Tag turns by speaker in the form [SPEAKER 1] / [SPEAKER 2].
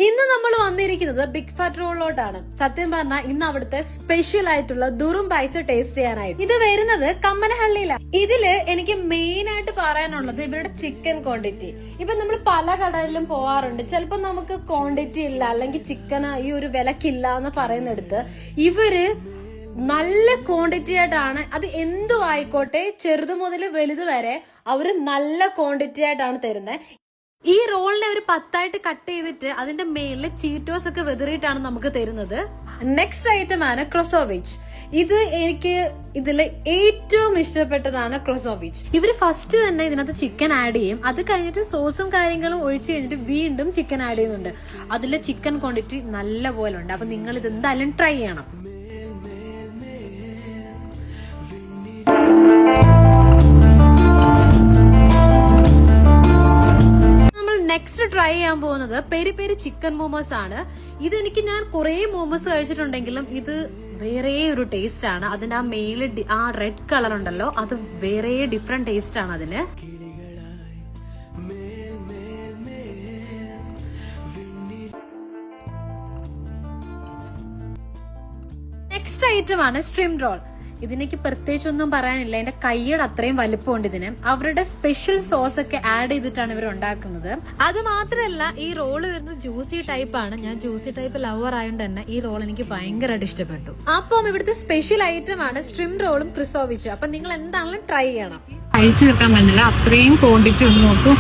[SPEAKER 1] ഇന്ന് നമ്മൾ വന്നിരിക്കുന്നത് ബിഗ് ഫാറ്റ് റോളിലോട്ടാണ്. സത്യം പറഞ്ഞാൽ ഇന്ന് അവിടുത്തെ സ്പെഷ്യൽ ആയിട്ടുള്ള ദുറും പൈസ ടേസ്റ്റ് ചെയ്യാനായിട്ട്. ഇത് വരുന്നത് കമ്മനഹള്ളിയിലാണ്. ഇതില് എനിക്ക് മെയിൻ ആയിട്ട് പറയാനുള്ളത് ഇവരുടെ ചിക്കൻ ക്വാണ്ടിറ്റി. ഇപ്പൊ നമ്മൾ പല കടകളിലും പോവാറുണ്ട്, ചിലപ്പോ നമുക്ക് ക്വാണ്ടിറ്റി ഇല്ല അല്ലെങ്കിൽ ചിക്കൻ ഈ ഒരു വിലക്കില്ല എന്ന് പറയുന്നിടത്ത് ഇവര് നല്ല ക്വാണ്ടിറ്റി ആയിട്ടാണ്, അത് എന്തും ആയിക്കോട്ടെ, ചെറുത് മുതൽ വലുത് വരെ അവര് നല്ല ക്വാണ്ടിറ്റി ആയിട്ടാണ് തരുന്നത്. ഈ റോളിനെ ഒരു 10 കട്ട് ചെയ്തിട്ട് അതിന്റെ മേളിൽ ചീറ്റോസ് ഒക്കെ വെതറിയിട്ടാണ് നമുക്ക് തരുന്നത്. നെക്സ്റ്റ് ഐറ്റം ആണ് ക്രോസോവിച്ച്. ഇത് എനിക്ക് ഇതിൽ ഏറ്റവും ഇഷ്ടപ്പെട്ടതാണ് ക്രോസോവിച്ച്. ഇവര് ഫസ്റ്റ് തന്നെ ഇതിനകത്ത് ചിക്കൻ ആഡ് ചെയ്യും, അത് കഴിഞ്ഞിട്ട് സോസും കാര്യങ്ങളും ഒഴിച്ചു കഴിഞ്ഞിട്ട് വീണ്ടും ചിക്കൻ ആഡ് ചെയ്യുന്നുണ്ട്. അതിലെ ചിക്കൻ ക്വാണ്ടിറ്റി നല്ല പോലെ ഉണ്ട്. അപ്പൊ നിങ്ങൾ ഇത് എന്തായാലും ട്രൈ ചെയ്യണം. നെക്സ്റ്റ് ട്രൈ ചെയ്യാൻ പോകുന്നത് പെരി പെരി ചിക്കൻ മോമോസ് ആണ്. ഞാൻ കുറെ മോമോസ് കഴിച്ചിട്ടുണ്ടെങ്കിലും ഇത് വേറെ ഒരു ടേസ്റ്റ് ആണ്. അതിന്റെ ആ മേല് ആ റെഡ് കളർ ഉണ്ടല്ലോ, അത് വേറെ ഡിഫറെന്റ് ടേസ്റ്റ് ആണ് അതിന്. നെക്സ്റ്റ് ഐറ്റം ആണ് സ്ട്രിം റോൾ. ഇതിനേക്ക് പ്രത്യേകിച്ചൊന്നും പറയാനില്ല, എന്റെ കൈയുടെ അത്രയും വലിപ്പമുണ്ട് ഇതിന്. അവരുടെ സ്പെഷ്യൽ സോസ് ഒക്കെ ആഡ് ചെയ്തിട്ടാണ് ഇവർ ഉണ്ടാക്കുന്നത്. അത് മാത്രമല്ല ഈ റോള് വരുന്നത് ജ്യൂസി ടൈപ്പ് ആണ്. ഞാൻ ജ്യൂസി ടൈപ്പ് ലവർ ആയതുകൊണ്ട് തന്നെ ഈ റോൾ എനിക്ക് ഭയങ്കരമായിട്ട് ഇഷ്ടപ്പെട്ടു. അപ്പം ഇവിടുത്തെ സ്പെഷ്യൽ ഐറ്റം ആണ് സ്ട്രിം റോളും ക്രിസോവിച്ചും. അപ്പൊ നിങ്ങൾ എന്താണെങ്കിലും ട്രൈ ചെയ്യണം.
[SPEAKER 2] അയച്ചു വെക്കാൻ പറ്റില്ല, അത്രയും ക്വാണ്ടിറ്റി ഉണ്ട്. നോക്കൂ,